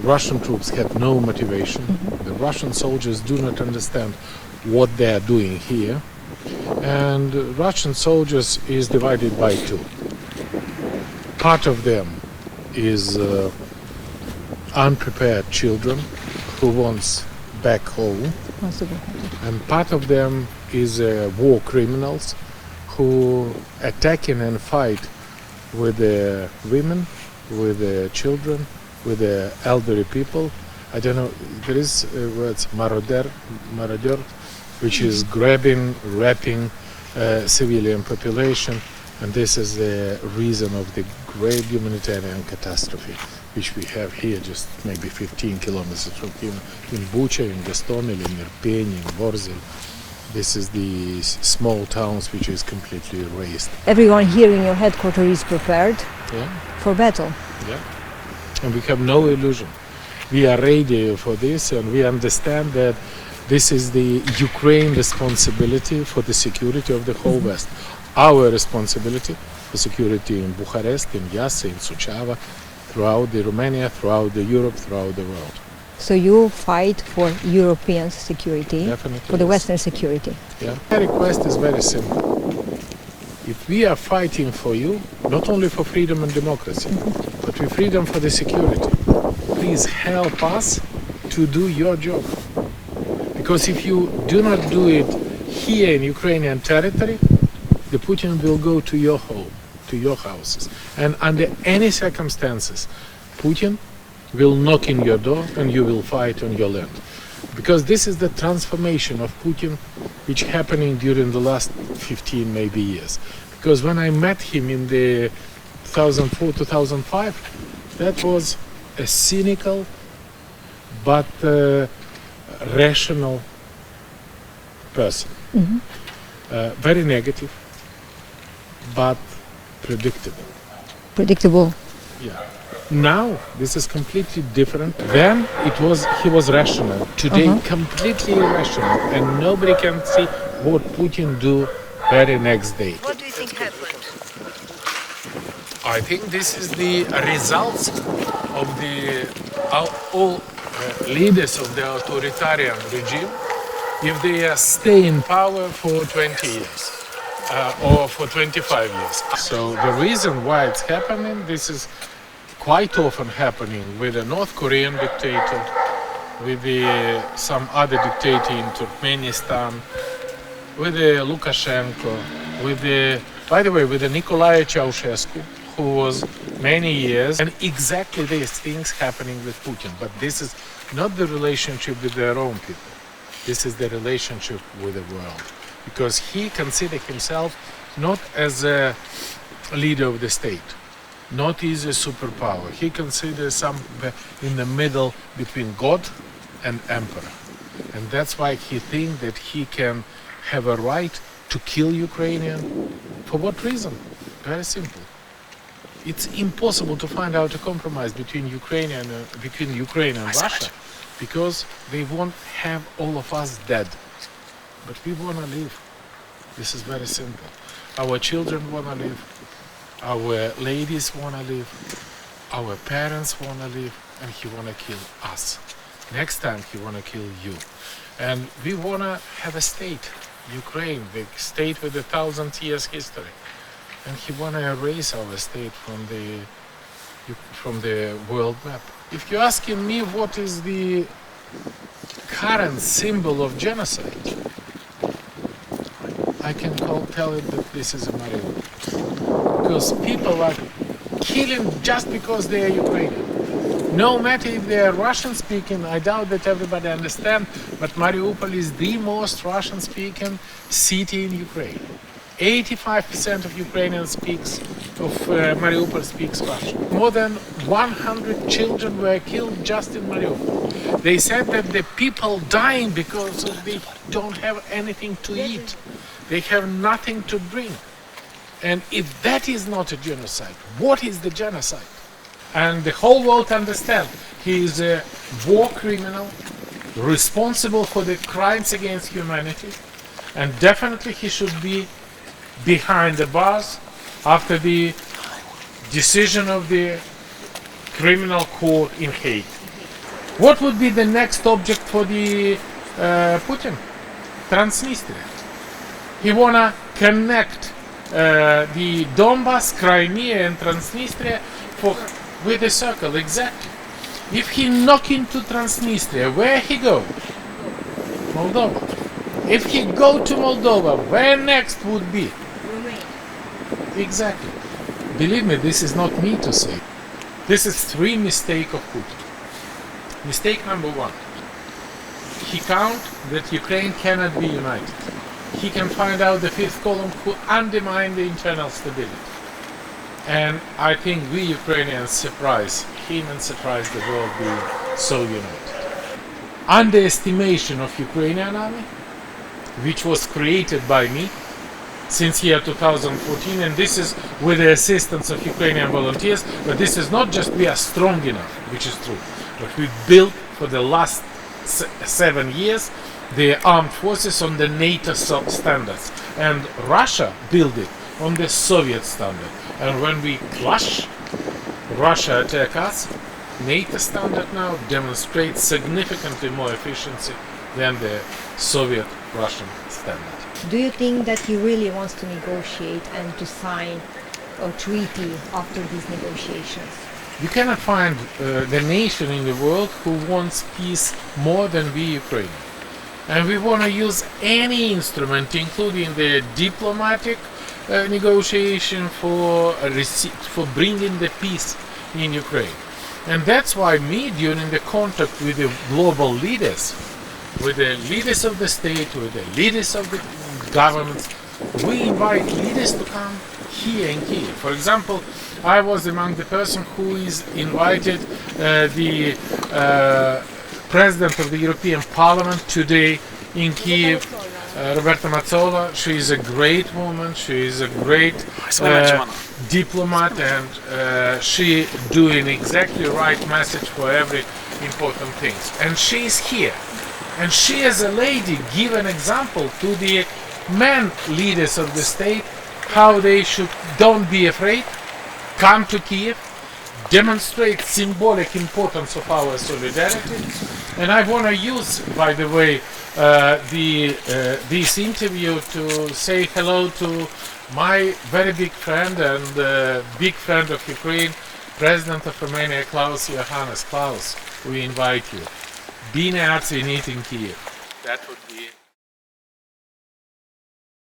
Russian troops had no motivation. The Russian soldiers do not understand what they are doing here. And Russian soldiers is divided by two. Part of them is unprepared children who wants back home. And part of them is war criminals who attacking and fight with the women, with the children, with the elderly people. I don't know, there is words marauder, which is grabbing, raping civilian population, and this is the reason of the great humanitarian catastrophe which we have here, just maybe 15 kilometers from here, in Bucha, in Gostomel, in Irpeni, in Vorzel. This is the small towns which is completely erased. Everyone here in your headquarters is prepared for battle. Yeah, and we have no illusion. We are ready for this, and we understand that this is the Ukraine responsibility for the security of the whole West. Our responsibility for security in Bucharest, in Iași, in Suceava, throughout the Romania, throughout the Europe, throughout the world. So you fight for European security, Definitely, for the yes. Western security. Yeah. My request is very simple. If we are fighting for you, not only for freedom and democracy, but for freedom for the security, please help us to do your job. Because if you do not do it here in Ukrainian territory, the Putin will go to your home, to your houses. And under any circumstances, Putin will knock in your door and you will fight on your land. Because this is the transformation of Putin which happening during the last 15 maybe years. Because when I met him in the 2004-2005, that was a cynical but rational person. Very negative, but predictable. Predictable. Yeah. Now this is completely different. Then he was rational. Today completely irrational, and nobody can see what Putin do very next day. What do you think happened? I think this is the results of the all leaders of the authoritarian regime. If they stay in power for 20 years or for 25 years. So the reason why it's happening, this is quite often happening with a North Korean dictator, with some other dictator in Turkmenistan, with Lukashenko, by the way, with Nicolae Ceausescu, who was many years, and exactly these things happening with Putin. But this is not the relationship with their own people. This is the relationship with the world. Because he considers himself not as a leader of the state, not as a superpower. He considers somewhere in the middle between God and emperor. And that's why he thinks that he can have a right to kill Ukrainian. For what reason? Very simple. It's impossible to find out a compromise between Ukraine and Russia, because they won't have all of us dead. But we want to live. This is very simple. Our children want to live. Our ladies want to live. Our parents want to live. And he want to kill us. Next time he want to kill you. And we want to have a state, Ukraine, the state with 1,000 years history. And he want to erase our state from the world map. If you're asking me what is the current symbol of genocide, I can tell it that this is a Mariupol. Because people are killing just because they are Ukrainian. No matter if they are Russian speaking, I doubt that everybody understands, but Mariupol is the most Russian speaking city in Ukraine. 85% of Ukrainians Mariupol speaks Russian. More than 100 children were killed just in Mariupol. They said that the people dying because they don't have anything to eat. They have nothing to drink. And if that is not a genocide, what is the genocide? And the whole world understands he is a war criminal, responsible for the crimes against humanity, and definitely he should be behind the bars after the decision of the criminal court in Hague. What would be the next object for the Putin? Transnistria. He wanna connect the Donbass, Crimea, and Transnistria with a circle exactly. If he knock into Transnistria, where he go? Moldova. If he go to Moldova, where next would be? Romania. Exactly. Believe me, this is not me to say. This is three mistakes of Putin. Mistake number one. He count that Ukraine cannot be united. He can find out the fifth column who undermine the internal stability. And I think we Ukrainians surprise him and surprise the world being so united. Underestimation of Ukrainian army, which was created by me since year 2014, and this is with the assistance of Ukrainian volunteers, but this is not just we are strong enough, which is true, but we built for the last 7 years the armed forces on the NATO standards, and Russia built it on the Soviet standard. And when we clash, Russia attack us, NATO standard now demonstrates significantly more efficiency than the Soviet-Russian standard. Do you think that he really wants to negotiate and to sign a treaty after these negotiations? You cannot find the nation in the world who wants peace more than we Ukraine. And we want to use any instrument, including the diplomatic negotiation for bringing the peace in Ukraine. And that's why me, during the contact with the global leaders, with the leaders of the state, with the leaders of the governments, we invite leaders to come here in Kiev. For example, I was among the person who is invited the President of the European Parliament today in Kiev, Roberta Metsola. She is a great woman, she is a great diplomat, and she doing exactly right message for every important thing. And she is here. And she as a lady give an example to the men leaders of the state how they should don't be afraid, come to Kiev, demonstrate symbolic importance of our solidarity. And I want to use, by the way, this interview to say hello to my very big friend and big friend of Ukraine, President of Romania, Klaus Iohannis. Klaus, we invite you. Bine ați venit in Kiev. That would be